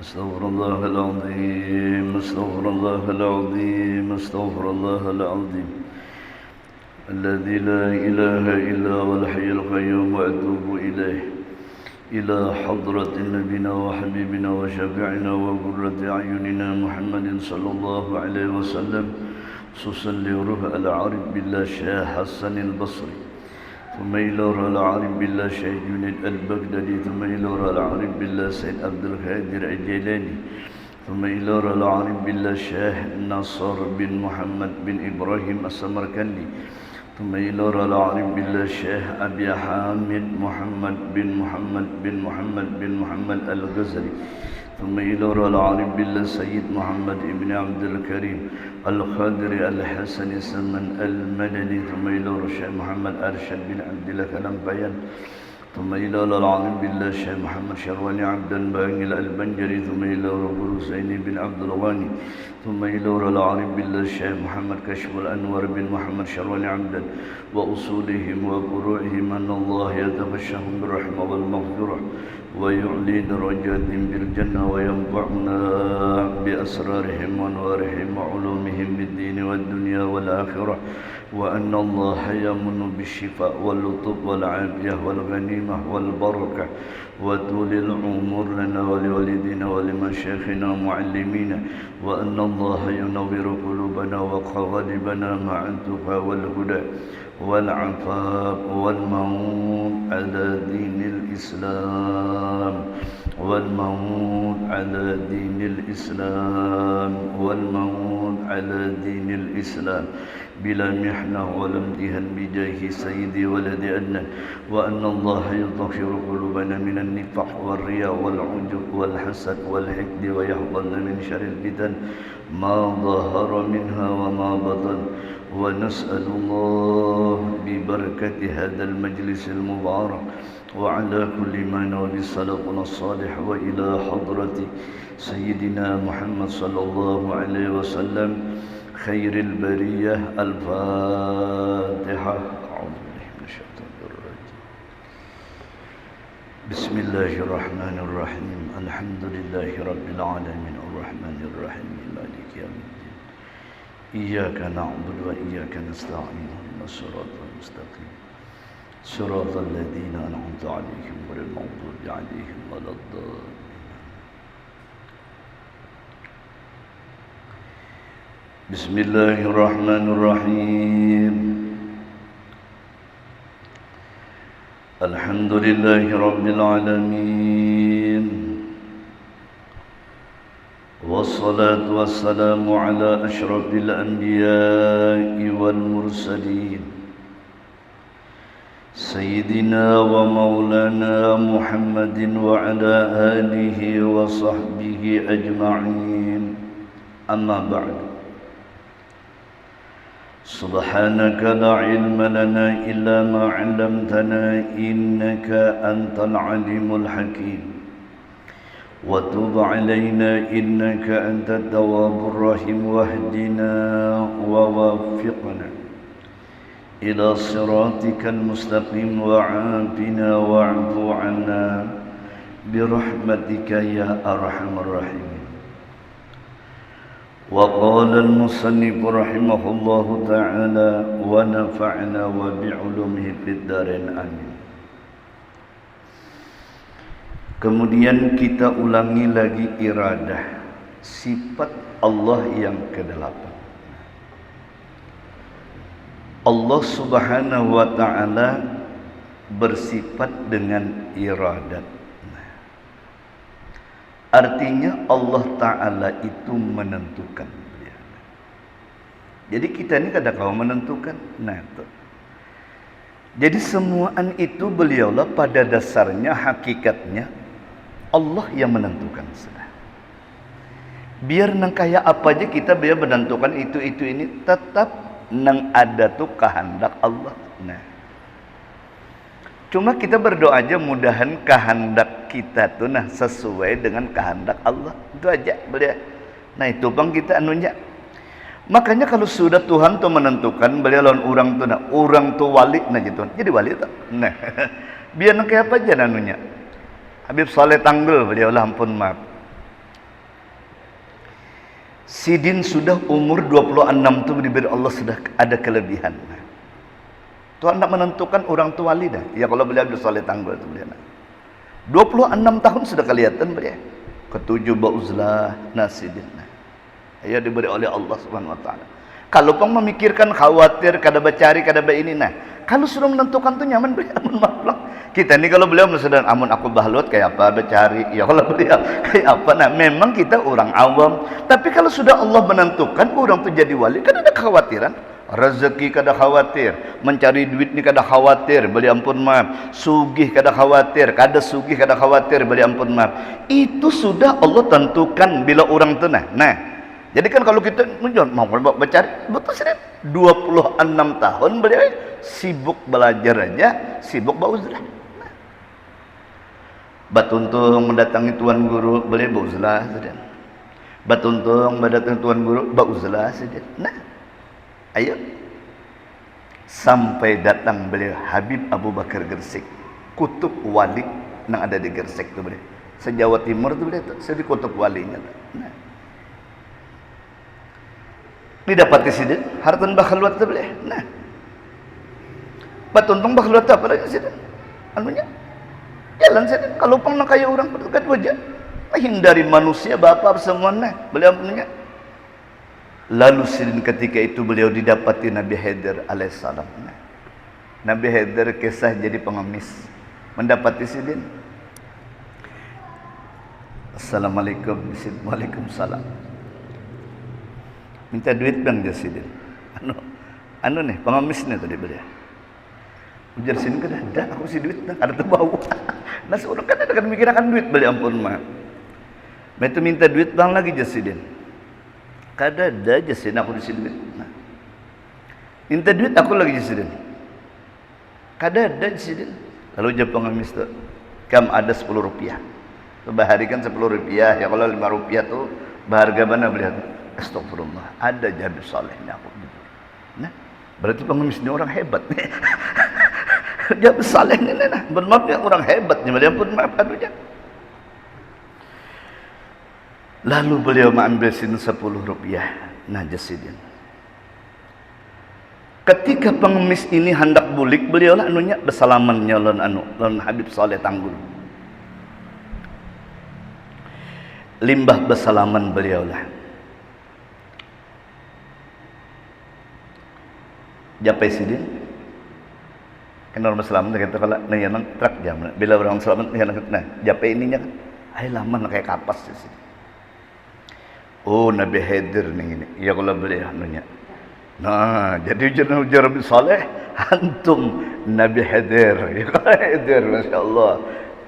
استغفر الله العظيم استغفر الله العظيم استغفر الله العظيم الذي لا إله إلا هو الحي القيوم وأتوب إليه إلى حضرة نبينا وحبيبنا وشفيعنا وقرة أعيننا محمد صلى الله عليه وسلم خصوصا لروح العارف بالله شيخ حسن البصري ثم إلى روح العارف بالله شيخ جنيد البغدادي ثم إلى روح العارف بالله سيد عبد القادر الجيلاني ثم إلى روح العارف بالله شيخ ناصر بن محمد بن إبراهيم السمرقندي ثم إلى روح العارف بالله شيخ أبي حامد محمد بن محمد بن محمد بن محمد الغزالي ثم إلى روح العارف بالله سيد محمد بن عبد الكريم الخضري الحسن السمن المدني ثم إلى روح الشيخ محمد أرشد بن عبد الله كلام ثم إلى روح العارف بالله الشيخ محمد شرواني عبد الباقي البنجري ثم إلى روح حسين بن عبد الغني ثم إلى روح العارف بالله الشيخ محمد كشف الأنور بن محمد شرواني عبدا وأصولهم وفروعهم أن الله يتغشهم بالرحمة والمغفرة ويعلي درجاتهم بالجنة وينفعنا بأسرارهم وأنوارهم وعلومهم بالدين والدنيا والآخرة وأن الله يمن بالشفاء واللطف والعافية والغنيمة والبركة وطول العمر لنا ولوالدينا ولمشايخنا ومعلمينا وأن الله ينور قلوبنا وقوالبنا مع التقى والهدى والعفاف والموت على دين الإسلام والموت على دين الإسلام والموت على دين الإسلام بلا محنة ولا امتهان بجاه سيدي ولد أدنى وأن الله يطهر قلوبنا من النفاق والرياء والعجب والحسد والحقد ويحفظنا من شر الفتن ما ظهر منها وما بطن ونسأل الله ببركة هذا المجلس المبارك وعلى كل ما نوى صلاتنا الصالح وإلى حضرة سيدنا محمد صلى الله عليه وسلم خير البرية الفاتحة. أعوذ بالله من الشيطان الرجيم. بسم الله الرحمن الرحيم. الحمد لله رب العالمين الرحمن الرحيم مالك يوم الدين. إياك نعبد وإياك نستعين اهدنا الصراط المستقيم صراط الذين أنعمت عليهم غير المغضوب عليهم ولا الضالين. بسم الله الرحمن الرحيم. الحمد لله رب العالمين والصلاة والسلام على أشرف الأنبياء والمرسلين سيدنا ومولانا محمد وعلى آله وصحبه أجمعين. أما بعد سبحانك لا علم لنا إلا ما علمتنا إنك أنت العليم الحكيم وتب علينا إنك أنت التواب الرحيم واهدنا ووفقنا إلى صراطك المستقيم وعافنا واعف عنا برحمتك يا أرحم الراحمين. وقال المصنف رحمه الله تعالى ونفعنا وبعلومه في الدارين آمين. Kemudian kita ulangi lagi iradah, sifat Allah yang kedelapan. Allah subhanahu wa ta'ala bersifat dengan iradat. Artinya Allah Ta'ala itu menentukan. Jadi kita ini kadang-kadang menentukan. Nah itu. Jadi semuaan itu beliaulah pada dasarnya, hakikatnya Allah yang menentukan sudah. Biar nang kaya apa aja kita biar menentukan itu ini tetap nang ada tuh kehendak Allah. Nah, cuma kita berdoa aja mudahan kehendak kita tuh nah sesuai dengan kehendak Allah. Itu aja beliau. Nah itu bang kita anunya. Makanya kalau sudah Tuhan tuh menentukan beliau lawan orang tuh nah orang tuh wali nah gitu. Jadi wali tuh. Nah biar nang kayak apa aja anunya. Habib Saleh Tanggul beliau lah ampun maaf. Sidin sudah umur 26 tu diberi Allah sudah ada kelebihan. Tuhan tak menentukan orang tua wali dah. Ya kalau beliau Abdul Saleh Tanggul tu beliau. 26 tahun sudah kelihatan beliau. Ketujuh Bauzlah Nasidin. Ya diberi oleh Allah Subhanahu wa taala. Kalau pun memikirkan khawatir kada bacari kada ini nah. Kalau sudah menentukan tu nyaman beliau amun maaf. Kita ni kalau beliau sedang amun aku bahlot kayak apa bacari. Ya kalau beliau kayak apa nah memang kita orang awam. Tapi kalau sudah Allah menentukan orang tu jadi wali kan ada kekhawatiran. Rezeki kada khawatir, mencari duit ni kada khawatir, beli ampun maaf. Sugih kada khawatir, kada sugih kada khawatir, beli ampun maaf. Itu sudah Allah tentukan bila orang tu nah. Jadi kan kalau kita mau bercari betul sih 26 tahun beliau sibuk belajar aja, sibuk bauzlah. Batuntung mendatangi tuan guru, beliau bauzlah saja. Batuntung mendatangi tuan guru, bauzlah saja. Ayo sampai datang beliau Habib Abu Bakar Gresik, kutub wali yang ada di Gresik tu beliau. Se-Jawa Timur tu beliau tu, jadi kutub walinya tu. Didapati sidin hartan bakhaluat tu beliau. Batuntung bakhaluat apa lagi sidin? Anunya jalan sidin kalau pang nak kaya orang berdekat wajah. Hindari manusia bapa semuanya. Beliau punya. Lalu sidin ketika itu beliau didapati Nabi Haidir alaihissalam. Nabi Haidir kisah jadi pengemis. Mendapati sidin. Assalamualaikum. Waalaikumsalam. Minta duit bang dia sidin. Anu nih pengemis nih tadi beliau. Ujar sidin kan ada aku si duit ada terbau. Nah seorang kan ada kan mikirkan duit beli ampun mah. Itu minta duit bang lagi jasidin. Kada ada jasidin aku di sini. Minta duit aku lagi jasidin. Kada ada jasidin. Lalu jawab pengemis tu, kam ada 10 rupiah. Bahari kan 10 rupiah. Ya kalau 5 rupiah tu berharga mana beliau? Astagfirullah. Ada Habib Salehnya aku. Nah, berarti pengemis ni orang hebat ni. Habib Saleh ni nah, bermaaf dia orang hebat ni. Dia pun maaf adunya. Lalu beliau mengambil sin 10 rupiah. Nah jasidin. Ketika pengemis ini hendak bulik, beliau lah anunya bersalaman nyalon lawan Habib Saleh Tanggul. Limbah bersalaman beliau lah. Japai sidin. Kan orang bersalaman kata kalau nang truk jam. Bila orang selamat nah japai ininya kan. Ai lama kayak kapas sih. Oh Nabi Haidir nih ini. Ya kalau beliau anunya. Nah, jadi ujar Nabi Saleh, antum Nabi Haidir. Ya kalau Haidir, masya-Allah.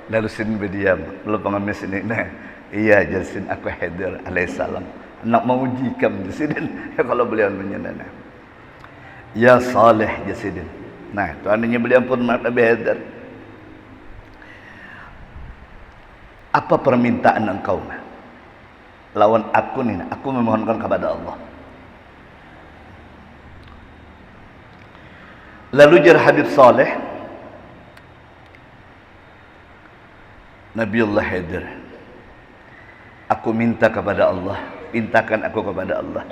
Lalu sin berdiam, lalu pengemis ini. Nah, iya jasin aku Haidir alaihissalam. Nak menguji kam jasidin. Ya kalau beliau menyana. Ya Saleh jasidin. Nah, tuannya beliau pun Nabi Haidir. Apa permintaan engkau? Lawan aku nih, aku memohonkan kepada Allah. Lalu jar Habib Saleh, Nabiullah Haidir, aku minta kepada Allah, mintakan aku kepada Allah.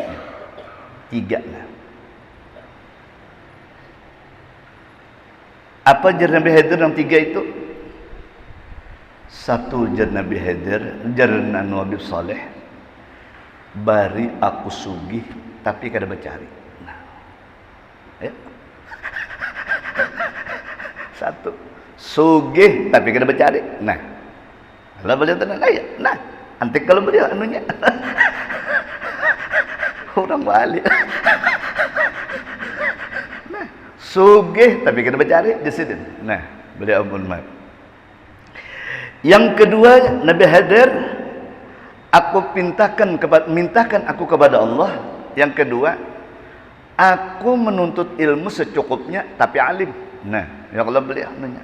3 lah. Apa jar Nabi Haidir yang 3 itu? 1 jar Nabi Haidir, jar Nabi Saleh. Bari aku sugih tapi kada bercari. Nah. Ya. 1 sugih tapi kada bercari. Nah. Kalau beliau tenang aja. Nah, nanti kalau beliau anunya orang balik. Nah, sugih tapi kada bercari jasidin. Nah, beliau ampun maaf. Yang kedua Nabi Haidir, aku mintakan aku kepada Allah. Yang kedua, aku menuntut ilmu secukupnya tapi alim. Nah, ya Allah beliau nanya.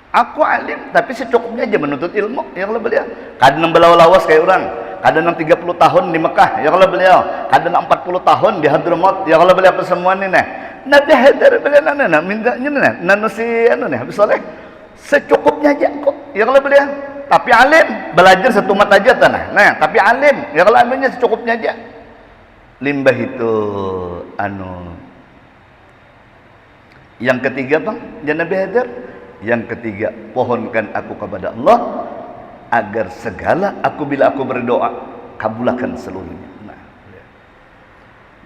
Aku alim tapi secukupnya aja menuntut ilmu. Ya Allah beliau. Kadang belawas kayak orang. Kadang 30 tahun di Mekah. Ya Allah beliau. Kadang 40 tahun di Hadramaut. Ya Allah beliau persemuan ini. Nah, Nabi Haidir beliau nana mintanya nah. Nanu si anu nih Habib Saleh. Secukupnya aja kok. Ya Allah beliau. Tapi alim, belajar 1 mata aja tanah. Nah, tapi alim, ya kalau alimnya secukupnya aja. limbah itu yang ketiga bang, ya Nabi Hajar. Yang ketiga, pohonkan aku kepada Allah agar segala bila aku berdoa kabulkan seluruhnya. Nah,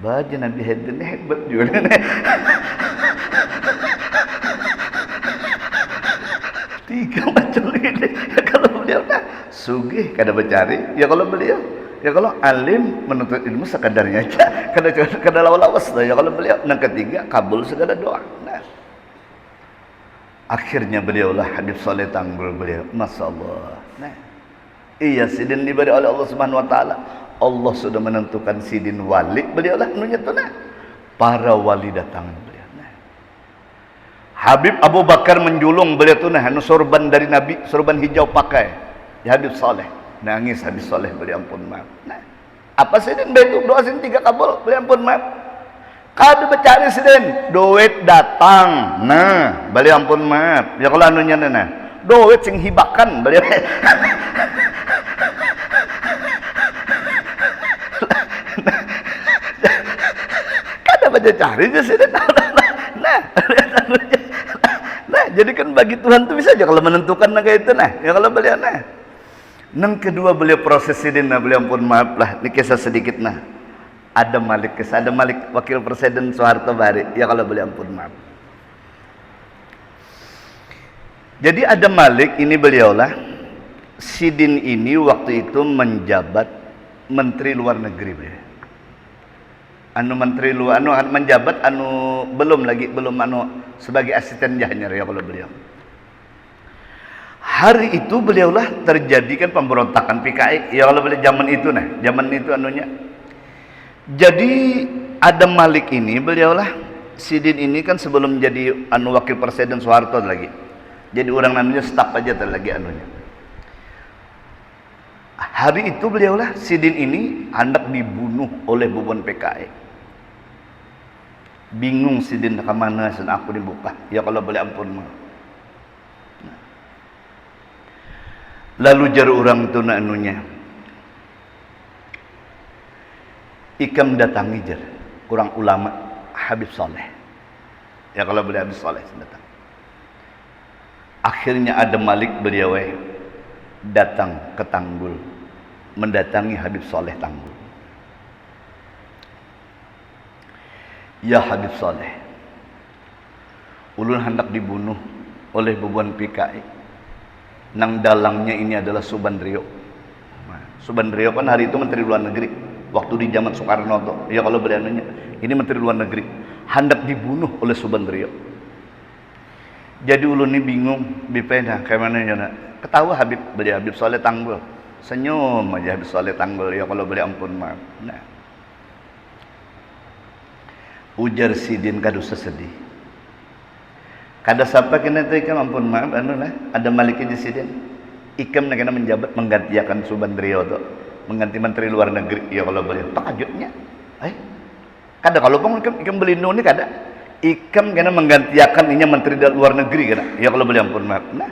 baca Nabi Hajar ini hebat juga. Tiga macam ini. Ya kalau beliau sugih kada bercari, ya kalau beliau kalau alim menuntut ilmu sekadarnya aja, kada lawas lah. Ya kalau beliau yang ketiga kabul segala doa. Nah, akhirnya beliau lah Habib Saleh Tanggul beliau, masya Allah. Nah, iya sidin diberi oleh Allah Subhanahu Wa Taala. Allah sudah menentukan sidin wali beliau lah nunya tu nah. Para wali datang beliau. Nah, Habib Abu Bakar menjulung beliau tu nah, sorban dari Nabi, sorban hijau pakai. Ya Habib Saleh. Nangis Habib Saleh, beli ampun maaf. Nah, apa sidin betul doa sin 3 kabul, beli ampun maaf. Kada bercari sidin, duit datang. Nah, beli ampun maaf. Ya kalau anunya nah, duit sing hibakan beli. Kada baca cari je sidin. Nah, jadi kan bagi Tuhan tu bisa aja kalau menentukan kayak itu nah. Ya kalau beliau nah. Yang kedua beliau proses sidin nah, beliau ampun maaf lah, ini kisah sedikit nah. Adam Malik, kisah Adam Malik wakil presiden Soeharto Bari, ya kalau beliau ampun maaf. Jadi Adam Malik ini beliau lah sidin ini waktu itu menjabat menteri luar negeri beliau. Menteri luar menjabat belum sebagai asisten jahnyar ya kalau beliau. Hari itu beliaulah terjadikan pemberontakan PKI ya kalau beliau zaman itu nah, zaman itu anunya. Jadi Adam Malik ini beliaulah sidin ini kan sebelum jadi wakil presiden Soeharto lagi. Jadi orang namanya staf aja lagi anunya. Hari itu beliaulah sidin ini hendak dibunuh oleh bubuan PKI. Bingung sidin ke mana sen aku dibuka. Ya kalau boleh ampun. Lalu jar orang tu nak anunya. Ikam datangi jar orang ulama Habib Saleh. Ya kalau boleh Habib Saleh datang. Akhirnya Adam Malik beliau datang ke Tanggul mendatangi Habib Saleh Tanggul. Ya Habib Saleh, ulun hendak dibunuh oleh bubuan PKI. Nang dalangnya ini adalah Subandrio. Subandrio kan hari itu Menteri Luar Negeri. Waktu di zaman Soekarno tuh. Ya kalau beraninya, ini Menteri Luar Negeri. Hendak dibunuh oleh Subandrio. Jadi ulun ini bingung, bipena kayak mana ya nak? Ketawa Habib Saleh Tanggul. Senyum aja Habib Saleh Tanggul. Ya kalau boleh ampun maaf. Nah, ujar sidin kadusa sedih. Kada siapa kena tu ikam ampun maaf lah. Ada Malik Sidin. Ikam nak kena menjabat menggantikan Subandrio tu, mengganti Menteri Luar Negeri. Ya kalau boleh takjubnya. Kada kalau pun ikam belindung ni kada. Ikam kena menggantikan ini Menteri Luar Negeri kada. Ya kalau boleh ampun maaf. Nah,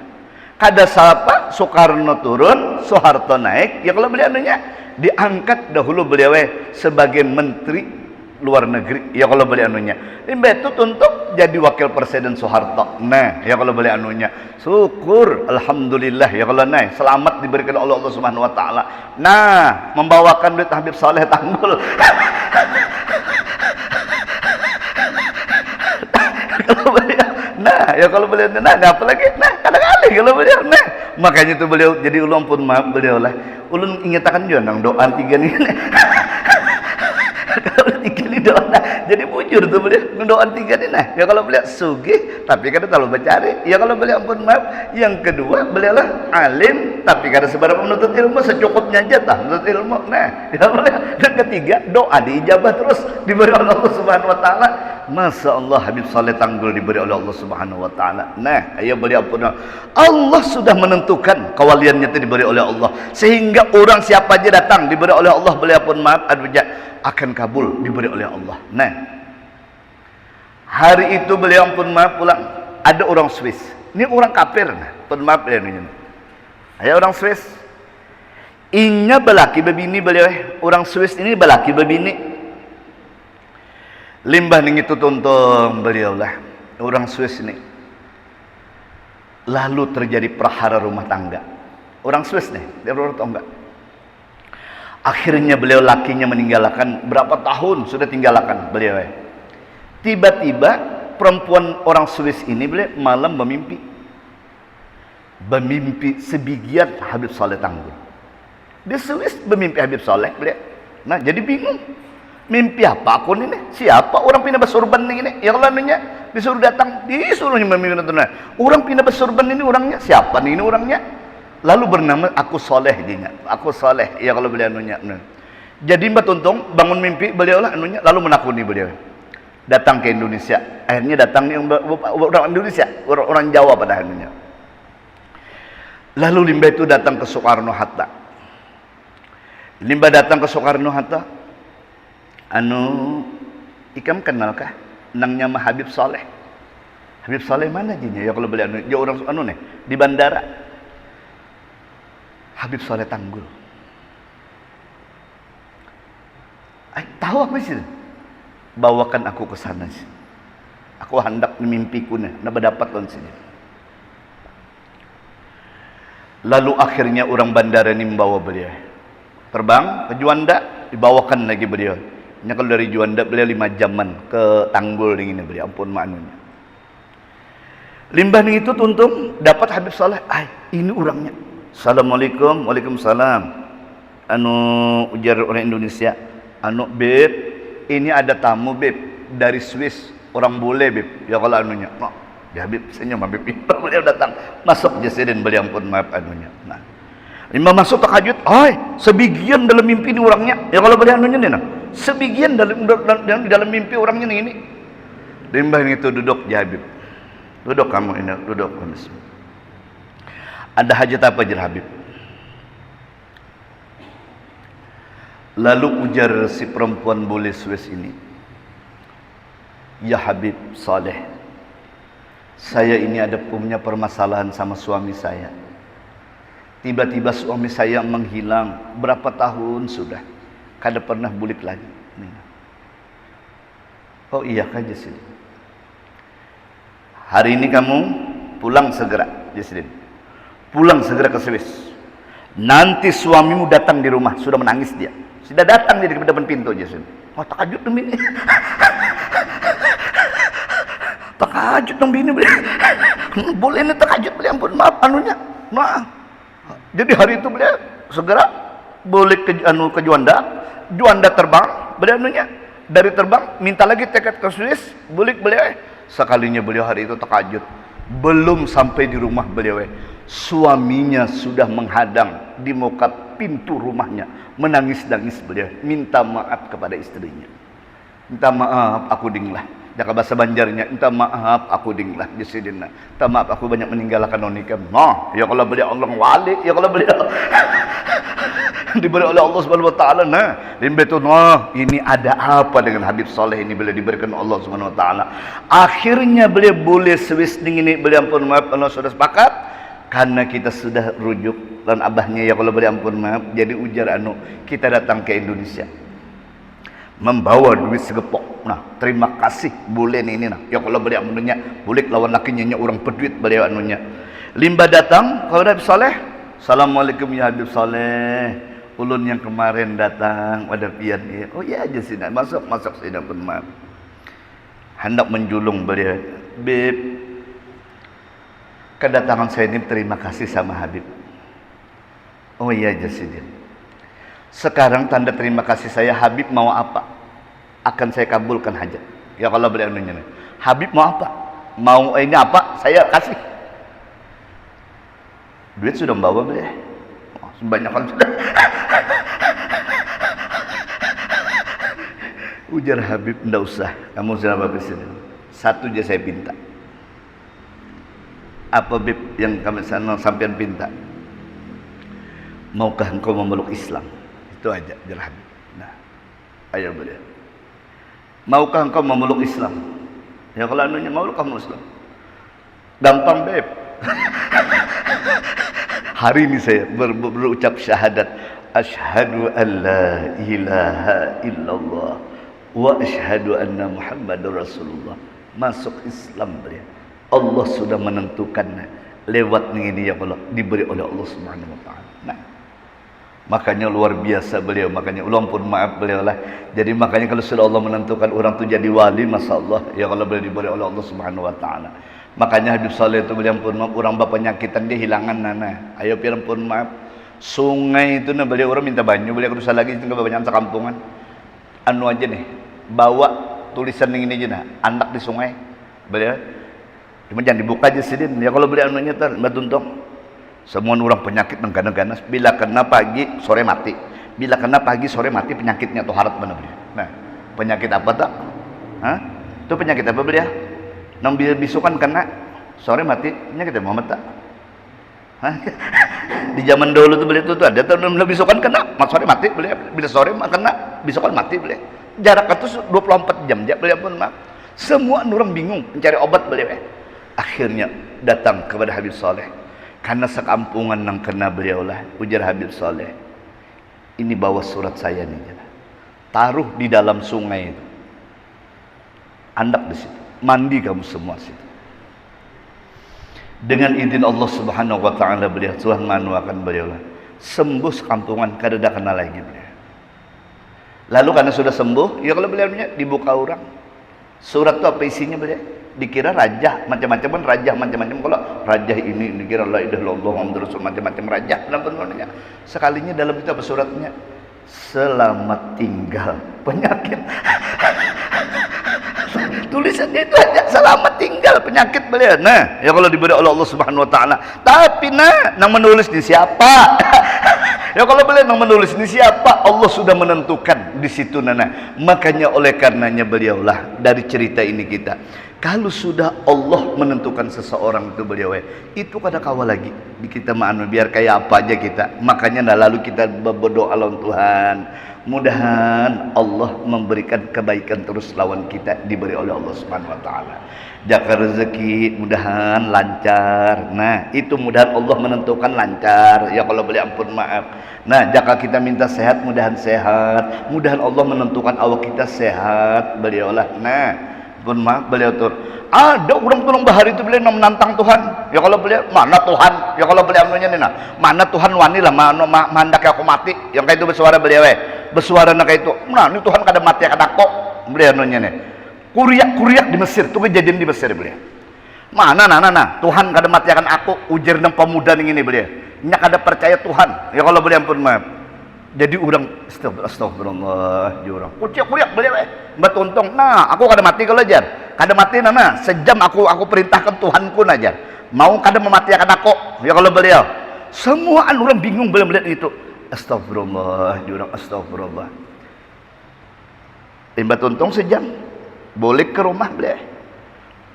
kada siapa Soekarno turun, Soeharto naik. Ya kalau boleh anunya diangkat dahulu beliau sebagai Menteri Luar Negeri. Ya kalau boleh anunya. Ini betul untuk jadi wakil presiden Soeharto. Nah, ya kalau boleh anunya. Syukur, alhamdulillah ya kalau naik selamat diberikan oleh Allah Subhanahu Wa Taala. Nah, membawakan duit Habib Saleh Tanggul. Kalau beliau, nah ya kalau beliau nah apa lagi? Nah, kadang-kadang kalau beliau nah makanya itu beliau jadi ulun pun maaf beliau lah. Ulun ingatakan juga nang doa 3 ini. Kalau 3 ni doa nah, jadi bujur tu beliau doa 3 ni nah. Ya kalau beliau sugih tapi kada terlalu bercari. Ya kalau beliau ampun maaf. Yang kedua beliau lah alim tapi kada seberapa menuntut ilmu, secukupnya aja tah menuntut ilmu. Nah, ya beliau. Dan ketiga doa diijabah terus diberi oleh Allah Subhanahu Wa Taala. Masya Allah Habib Saleh Tanggul diberi oleh Allah Subhanahu Wa Taala. Nah, ayo beliau ampun. Allah sudah menentukan kewaliannya itu diberi oleh Allah sehingga orang siapa aja datang diberi oleh Allah beliau pun maaf akan kabul diberi oleh Allah. Nah, hari itu beliau pun maaf pulang ada orang Swiss. Ini orang kafir nah, pun maaf ya ini. Ada orang Swiss. Inya belaki bebini beliau orang Swiss ini belaki bebini. Limbah ning itu tuntung beliau lah orang Swiss nih. Lalu terjadi prahara rumah tangga. Orang Swiss nih, dia baru tahu enggak? Akhirnya beliau lakinya meninggalkan, berapa tahun sudah tinggalkan beliau. Tiba-tiba perempuan orang Swiss ini beliau malam bermimpi sebigian Habib Saleh Tanggul. Dia Swiss bermimpi Habib Saleh beliau. Nah jadi bingung. Mimpi apa aku ini? Siapa orang pindah bersurban ini? Yang lainnya disuruh datang, disuruhnya memimpi itu. Orang pindah bersurban ini orangnya siapa nih ini orangnya? Lalu bernama Aku Soleh dinya. Aku Soleh ya kalau beliau anunya. Jadi Mbak Tuntung bangun mimpi beliau lah anunya, lalu menakuni beliau. Datang ke Indonesia. Akhirnya datang nih orang Indonesia, orang Jawa pada anunya. Lalu Limbah itu datang ke Soekarno Hatta. Limbah datang ke Soekarno Hatta. Ikam kenalkah nangnya mah Habib Saleh? Habib Saleh mana jinya? Ya kalau beliau dia orang nih di bandara. Habib Saleh Tanggul. Tahu apa sih? Bawakan aku ke sana sih. Aku hendak mimpiku nih, nak berdapat lawan sini. Lalu akhirnya orang bandara ini membawa beliau. Terbang ke Juanda, dibawakan lagi beliau. Nya kalau dari Juanda beliau 5 jaman ke Tanggul ini beliau, ampun maknunya. Limbah itu tuntung dapat Habib Saleh. Ini orangnya. Assalamualaikum, waalaikumsalam. Ujar orang Indonesia. Beb, ini ada tamu beb dari Swiss, orang bule beb. Ya kalau anunya. Ya Habib senyum Habib. Beliau datang, masuk jasiden beliau, ampun maaf anunya. Nah, Limbah masuk terkejut. Sebagian dalam mimpi ini orangnya. Ya kalau beliau anunya nih nah. Sebagian dalam mimpi orangnya ini. Limbah itu duduk ya Habib. Duduk kamu ini, duduk. Ada hajat apa jar Habib? Lalu ujar si perempuan bule Swiss ini. Ya Habib Saleh, saya ini ada punya permasalahan sama suami saya. Tiba-tiba suami saya menghilang. Berapa tahun sudah? Kada pernah bulik lagi. Oh iya kan Jasmin. Hari ini kamu pulang segera Jasmin. Pulang segera ke Swiss. Nanti suamimu datang di rumah, sudah menangis dia. Sudah datang dia di depan pintu Jasmin. Takajud dong ini. Takajud dong ini beliau. Boleh ini takajud beliau, ampun maaf anunya. Nah. Jadi hari itu beliau segera boleh ke Juanda. Juanda terbang, beliau anunya dari terbang minta lagi tiket ke Swiss, beliau sekalinya beliau hari itu takajud. Belum sampai di rumah beliau, suaminya sudah menghadang di muka pintu rumahnya, menangis-nangis beliau, minta maaf kepada istrinya. Minta maaf aku dinglah. Jaka bahasa Banjarnya, minta maaf aku dinglah di sini. Minta maaf aku banyak meninggalkan onikam. Ya kalau beliau Allah wali, ya kalau beliau diberi oleh Allah Subhanahu wa taala. Nah, ini ada apa dengan Habib Saleh ini beliau diberikan Allah Subhanahu wa taala. Akhirnya beliau boleh Swiss ini beliau ampun maaf Allah sudah sepakat karena kita sudah rujuk dan abahnya ya kalau beliau ampun maaf. Jadi ujar kita datang ke Indonesia membawa duit segepok. Nah, terima kasih boleh ini nah. Ya kalau beliau anunya boleh lawan lakinya orang peduit beliau anunya. Limbah datang kepada Habib Saleh. Assalamualaikum ya Habib Saleh. Ulun yang kemarin datang pada pian ini. Oh iya aja sih, masuk sini pun maaf. Hendak menjulung beliau. Beb, kedatangan saya ini terima kasih sama Habib. Oh iya aja sih. Sekarang tanda terima kasih saya, Habib mau apa? Akan saya kabulkan hajat. Ya kalau beliau nanya, Habib mau apa? Mau ini apa? Saya kasih. Duit sudah membawa beliau. Banyak kan sudah. Ujar Habib, enggak usah. Kamu sudah bagus ini. Satu aja saya pinta. Apa Bib yang kami sampean pinta? Maukah engkau memeluk Islam? Itu aja jar Habib. Nah, ayo beliau. Maukah engkau memeluk Islam? Ya kalau anunya mau kamu Islam. Gampang Bib. Hari ini saya berucap syahadat. Asyhadu an la ilaha illallah wa asyhadu anna Muhammadar Rasulullah. Masuk Islam beliau. Allah sudah menentukannya lewat ini yang Allah diberi oleh Allah Subhanahu wa taala. Nah, makanya luar biasa beliau, makanya ulang pun maaf beliau lah. Jadi makanya kalau sudah Allah menentukan orang itu jadi wali, masyaallah, ya kalau beliau diberi oleh Allah Subhanahu wa taala. Makanya Habib Saleh itu beliau pun maaf, orang bapak penyakitan dia hilangan nana. Ayo pian pun maaf. Sungai itu nah beliau orang minta banyu, beliau kudu lagi itu banyak sekampungan. Anu aja nih, bawa tulisan ini aja nah, anak di sungai. Beliau cuma jangan dibuka aja sidin. Ya kalau beliau anunya tar, Mbak Tuntong. Semua orang penyakit ganas-ganas, bila kena pagi sore mati. Bila kena pagi sore mati penyakitnya tuh harat mana beliau. Nah, penyakit apa tak? Hah? Itu penyakit apa beliau? Nang bisukan kena sore mati penyakit Muhammad tak? Hah? Di zaman dulu tuh beliau tuh ada tahun bisukan kena sore mati beliau. Bila sore kena bisukan mati beliau. Jarak itu 24 jam beliau pun maaf. Semua orang bingung mencari obat beliau. Akhirnya datang kepada Habib Saleh. Karena sekampungan yang kena beliau lah, ujar Habib Saleh, ini bawa surat saya nih, taruh di dalam sungai itu, andap di situ, mandi kamu semua situ. Dengan izin Allah Subhanahu wa taala beliau Tuhan manuakan beliau lah, sembuh sekampungan kada ada kena lagi beliau. Lalu karena sudah sembuh, ya kalau beliau dibuka orang, surat itu apa isinya beliau? Dikira raja macam-macam kan, raja macam-macam. Kalau raja ini dikira la ilaha illallah Muhammadur Rasul, macam-macam raja dalam penulisannya. Sekalinya dalam itu apa suratnya? Selamat tinggal penyakit. Tulisannya itu aja, selamat tinggal penyakit beliau. Nah, ya kalau diberi oleh Allah Subhanahu wa taala. Tapi nang menulis di siapa? Ya kalau beliau nang menulis ini siapa? Allah sudah menentukan di situ nana. Makanya oleh karenanya beliaulah dari cerita ini kita, kalau sudah Allah menentukan seseorang itu beliau itu kada kawal lagi di kita ma'anu biar kayak apa aja kita. Makanya lalu kita berdoa lawan Tuhan, mudahan Allah memberikan kebaikan terus lawan kita diberi oleh Allah Subhanahu wa taala. Jaga rezeki mudahan lancar. Nah, itu mudahan Allah menentukan lancar. Ya kalau boleh ampun maaf. Nah, jika kita minta sehat mudahan sehat. Mudahan Allah menentukan awak kita sehat. Beliaulah. Nah, pun maaf beliau tur. Ada orang tolong bahar itu beliau menantang Tuhan. Ya kalau beliau mana Tuhan? Ya kalau beliau anunya nih nah. Mana Tuhan wani lah mana mandak aku mati. Yang kayak itu bersuara beliau bersuara nak kayak itu. Nah, ini Tuhan kada mati kada kok. Beliau anunya nih. Kuriak di Mesir, itu kejadian di Mesir beliau. Mana Tuhan kada mati akan aku, ujar nang pemuda ini beliau. Nya kada percaya Tuhan. Ya kalau beliau ampun maaf. Jadi orang astagfirullah jurang. Kuriak beliau Mbak Tuntong. Nah, aku kada mati kalau ajar. Kada mati sejam aku perintahkan Tuhanku ajar. Mau kada mematikan aku. Ya kalau beliau. Semua orang bingung beliau melihat itu. Astagfirullah jurang, astagfirullah. Mbak Tuntong sejam. Boleh ke rumah beliau,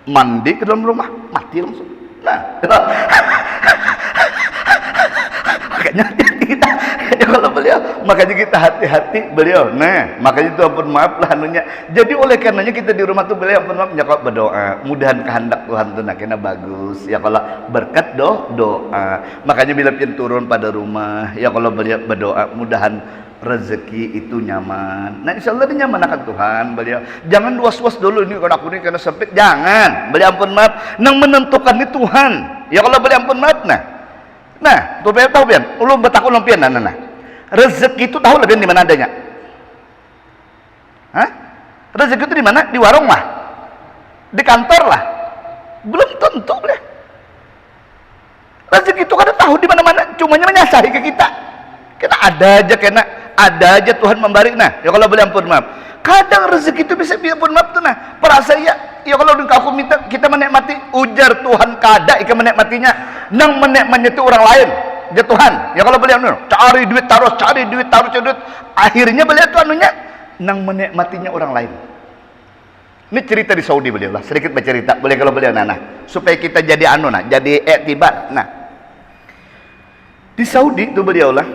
mandi ke dalam rumah, mati langsung. Nah, makanya kita kalau beliau, makanya kita hati-hati beliau. Nah, makanya itu ampun maaf lah anunya. Jadi oleh karenanya kita di rumah tuh beliau ampun maaf nyakap berdoa. Mudahan kehendak Tuhan tuh nak kena bagus. Ya kalau berkat doa. Makanya bila pian turun pada rumah, ya kalau beliau berdoa, mudahan rezeki itu nyaman. Nah, insya Allah nyaman akan Tuhan beliau. Jangan was-was dulu ini kalau aku ini karena sempit. Jangan. Beliau ampun maaf. Nang menentukan ini Tuhan. Ya kalau beliau ampun maaf Nah, tuh tahu pian. Ulun betakun lampian nah. Rezeki itu tahu lebih di mana adanya? Hah? Rezeki itu di mana? Di warung lah. Di kantor lah. Belum tentu boleh. Rezeki itu kada tahu di mana-mana, cumanya menyasari ke kita. Kita ada aja Tuhan memberi. Nah, ya kalau boleh ampun maaf. Kadang rezeki itu bisa pun maaf tuh nah. Perasa ya kalau aku minta kita menikmati, ujar Tuhan kada ika menikmatinya. Nang menikmatinya itu orang lain. Ya Tuhan, ya kalau boleh cari duit taruh. Akhirnya beliau tuh anunya nang menikmatinya orang lain. Ini cerita di Saudi beliau lah, sedikit bercerita. Boleh kalau beliau supaya kita jadi jadi iktibar. Nah, di Saudi itu beliau lah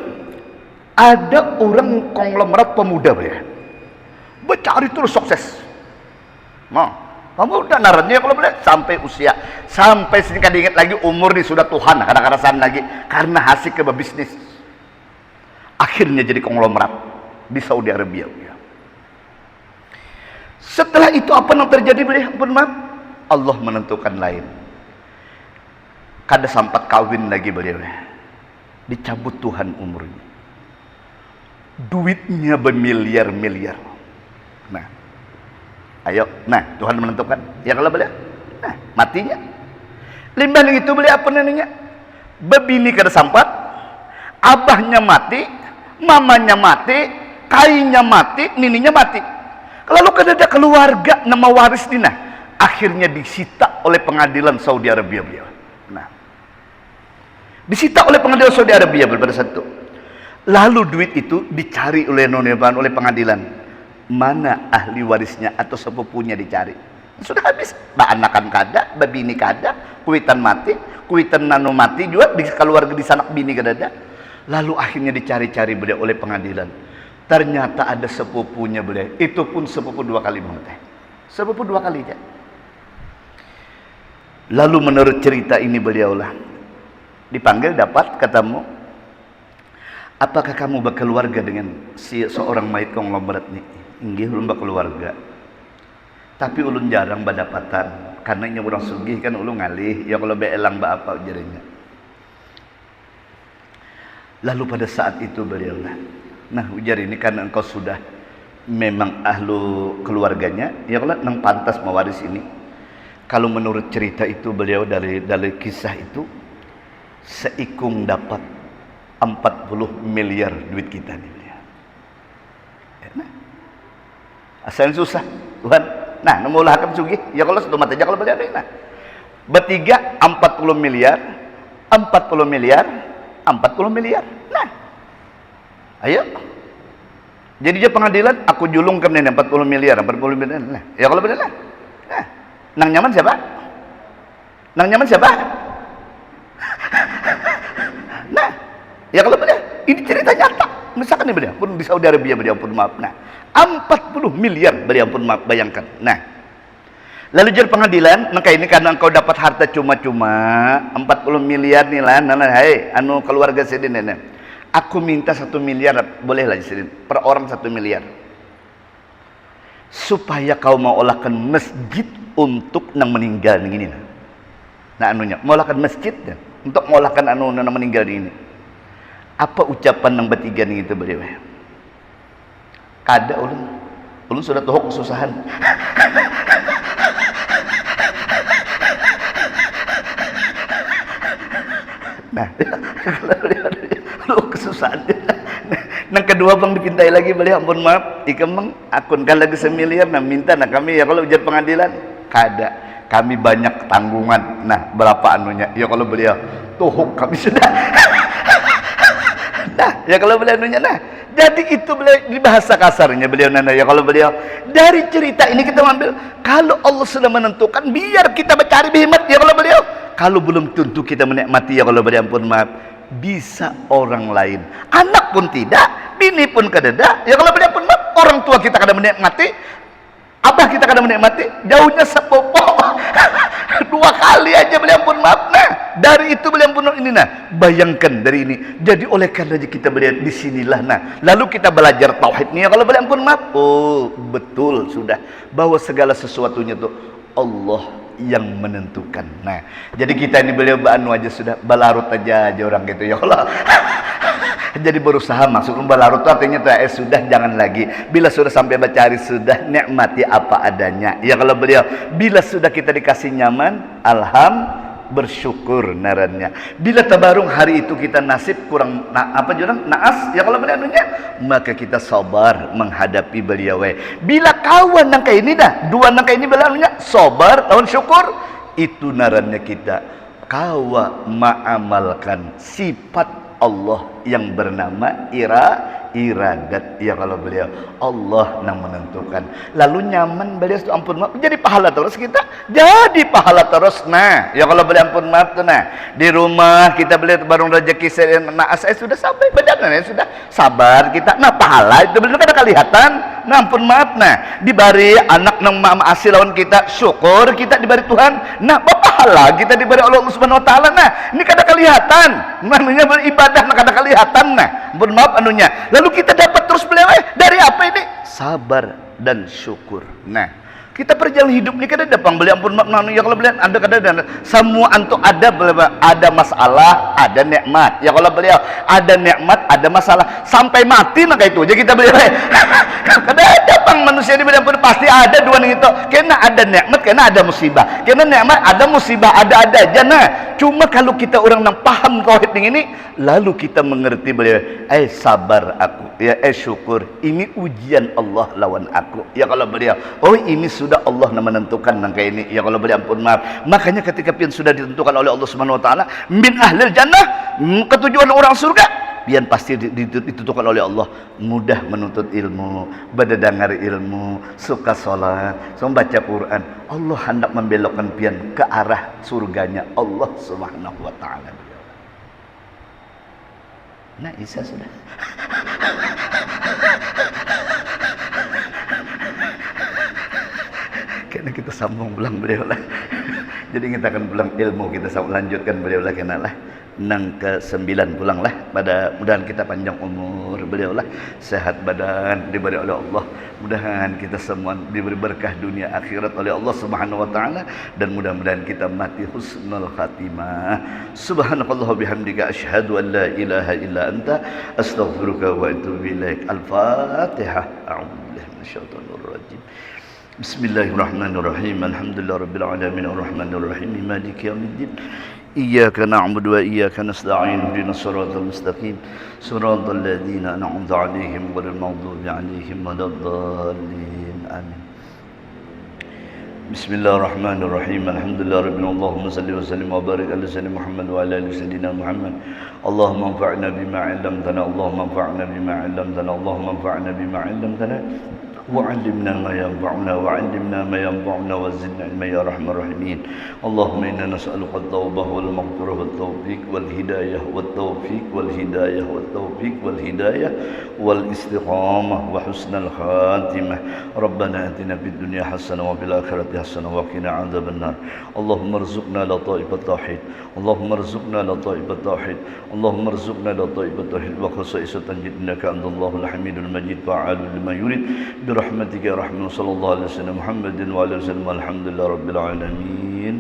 ada orang konglomerat pemuda beliau. Bercari terus sukses. Nah, kamu udah narannya kalau boleh sampai usia, sampai sini kada ingat lagi umur nih sudah Tuhan kadang-kadang lagi karena hasil ke bisnis. Akhirnya jadi konglomerat di Saudi Arabia. Setelah itu apa yang terjadi beliau? Ampun maaf, Allah menentukan lain. Kada sempat kawin lagi beliau, dicabut Tuhan umurnya, duitnya bermiliar-miliar. Nah, ayo, nah Tuhan menentukan, ya kalau beliau, nah matinya. Limbah itu beliau apa namanya? Bebini kada sempat, abahnya mati, mamanya mati, kainya mati, nininya mati. Lalu kada ada keluarga nama waris dina, akhirnya disita oleh pengadilan Saudi Arabia beliau. Nah, disita oleh pengadilan Saudi Arabia pada saat itu. Lalu duit itu dicari oleh pengadilan, mana ahli warisnya atau sepupunya dicari. Sudah habis, anakan kada, babini kada, kuitan mati, kuitan nano mati juga di keluarga di sanak bini kada ada. Lalu akhirnya dicari-cari beliau oleh pengadilan. Ternyata ada sepupunya beliau. Itu pun sepupu 2 kali banget. Sepupu 2 kali aja. Lalu menurut cerita ini beliau lah dipanggil, dapat katamu, apakah kamu berkeluarga dengan seorang mayit konglomerat nih? Inggih ulun berkeluarga. Tapi ulun jarang berdapatan karena ini orang sugih kan ulun ngalih. Ya kalau beelang ba apa jadinya. Lalu pada saat itu beliau lah, nah ujar ini karena engkau sudah memang ahlu keluarganya, ya kalau nang pantas mewaris ini. Kalau menurut cerita itu beliau dari kisah itu, seikung dapat 40 miliar duit kita nih beliau. Nah, asalnya susah Tuhan. Nah, namulahkan sugih, ya kalau sudah mati aja kalau beliau nah. Bertiga 40 miliar, 40 miliar, 40 miliar. Nah, ayo. Jadi dia pengadilan, aku julungkan ini 40 miliar, 40 miliar. Nah, ya kalau benar. Nah, nang nyaman siapa? Nang nyaman siapa? Nah, ya kalau benar, ini cerita nyata. Misalkan ini beliau pun di Saudi Arabia beliau pun maaf. Nah, 40 miliar beliau pun maaf, bayangkan. Nah, lalu jadi pengadilan, maka ini karena engkau dapat harta cuma-cuma 40 miliar nih lah, hei, anu keluarga sedin nenek. Aku minta 1 miliar, boleh lah sedin, per orang 1 miliar. Supaya kau mau olahkan masjid untuk nang meninggal ini. Nah anunya, mau olahkan masjid ya, untuk mau olahkan anu nang meninggal ini. Apa ucapan nang bertiga nih itu beliau? Kada ulun sudah tahu kesusahan. Nah, lu kesusahan. Nang kedua bang dipintai lagi beliau, ampun maaf, ikemang akunkan lagi 1 miliar, nah minta, nah kami ya kalau ujar pengadilan, kada, kami banyak tanggungan, nah berapa anunya, ya kalau beliau, tuhuk kami sudah, nah ya kalau beliau anunya, nah jadi itu beliau di bahasa kasarnya beliau nana, ya kalau beliau dari cerita ini kita ambil, kalau Allah sudah menentukan, biar kita mencari bihimat, ya kalau beliau. Kalau belum tentu kita menikmati, ya kalau beri ampun maaf, bisa orang lain, anak pun tidak, bini pun kadada, ya kalau beri ampun maaf, orang tua kita kadang menikmati, abah kita kadang menikmati, jauhnya sepupu 2 kali aja beri ampun maaf. Nah dari itu beri ampun maaf ini, nah bayangkan dari ini, jadi oleh karena kita melihat di sinilah, nah lalu kita belajar tauhid nih, ya kalau beri ampun maaf, oh betul sudah bahwa segala sesuatunya tuh Allah yang menentukan. Nah, jadi kita ini beliau anu aja sudah balarut aja orang gitu ya Allah. Jadi berusaha masuk balarut artinya sudah jangan lagi. Bila sudah sampai mencari sudah nikmati apa adanya. Ya kalau beliau bila sudah kita dikasih nyaman, bersyukur narannya. Bila tabarung hari itu kita nasib kurang naas, ya kalau beliau anunya, maka kita sabar menghadapi beliau. Bila kawan nangka ini dah, 2 nangka ini beliau anunya, sabar lawan syukur, itu narannya kita kawa mengamalkan sifat Allah yang bernama iradat, ya kalau beliau Allah yang menentukan, lalu nyaman beliau itu ampun maaf, jadi pahala terus kita, jadi pahala terus. Nah ya kalau beliau ampun maaf tuh, nah di rumah kita beliau baru rezeki saya sudah sampai benar, ya sudah sabar kita, nah pahala itu benar kada kelihatan. Nah ampun maaf, nah diberi anak nang mama asih lawan kita, syukur kita diberi Tuhan, nah pahala kita diberi Allah Subhanahu wa taala. Nah ini kada kelihatan, namanya beribadah nah kada kelihatan. Nah ampun maaf anunya, lalu kita dapat terus beliau dari apa ini? Sabar dan syukur. Nah Kita perjalanan hidup ni kan ada beli ampun makna ya kalau beliau ada kadang semua antuk ada masalah, ada nikmat. Ya kalau beliau ada nikmat, ada masalah sampai mati maka itu. Jadi kita beliau kadang ada bang manusia di beliau pun pasti ada dua nih itu. Kena ada nikmat, kena ada musibah. Kena nikmat, ada musibah, ada aja nah. Cuma kalau kita orang yang paham tauhid ini lalu kita mengerti beliau, sabar aku, ya syukur. Ini ujian Allah lawan aku. Ya kalau beliau, oh ini sudah Allah yang menentukan nangka ini. Ya kalau beliau ampun maaf. Makanya ketika pian sudah ditentukan oleh Allah Subhanahu wa taala min ahlil jannah, ketujuan orang surga, pian pasti ditentukan oleh Allah. Mudah menuntut ilmu, berdengar ilmu, suka salat, membaca Quran. Allah hendak membelokkan pian ke arah surganya Allah Subhanahu wa taala. Nah, Isa sudah. Karena kita sambung pulang beliau lah. Jadi kita akan pulang ilmu, kita lanjutkan beliau lah kena lah. Nang ke-9 pulang lah. Pada mudahan kita panjang umur beliau lah, sehat badan diberi oleh Allah. Mudahan kita semua diberi berkah dunia akhirat oleh Allah Subhanahu wa taala, dan mudah-mudahan kita mati husnul khatimah. Subhanakallah bihamdika asyhadu an la ilaha illa anta astaghfiruka wa atubu ilaik. Al-Fatihah. A'udzubillahi minasyaitonir rajim. Bismillahirrahmanirrahim. Alhamdulillahirabbil alamin arrahmanir rahim maliki yaumiddin. Iyyaka na'budu wa iyyaka nasta'in ihdinas siratal mustaqim siratal ladzina an'amta 'alaihim ghairil maghdubi 'alaihim waladdallin. Amin. Bismillahirrahmanirrahim. Alhamdulillahirabbil alamin. Allahumma shalli wa sallim wa barik ala sayyidina Muhammad wa ala ali sayyidina Muhammad. Allahumma anfa'na bima 'allamtana. Allahumma anfa'na bima 'allamtana. Allahumma anfa'na bima 'allamtana. وعلمنا ما ينفعنا وعلمنا ما ينفعنا وزدنا علما يا ارحم الراحمين. اللهم انا نسالك التوبه والمغفره والتوفيق والهدايه والتوفيق والهدايه والتوفيق والهدايه والاستقامه وحسن الخاتمه. ربنا اتنا في الدنيا حسنه وفي الاخره حسنه وقنا عذاب النار. اللهم ارزقنا لطائف التوحيد. اللهم ارزقنا لطائف التوحيد. اللهم ارزقنا لطائف التوحيد وخصائص انك انت الله الحميد المجيد فعال لما يريد برحمتك يا رحمن. صلى الله عليه وسلم محمد وعلى وسلم. الحمد لله رب العالمين.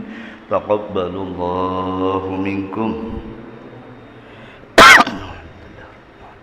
تقبل الله منكم.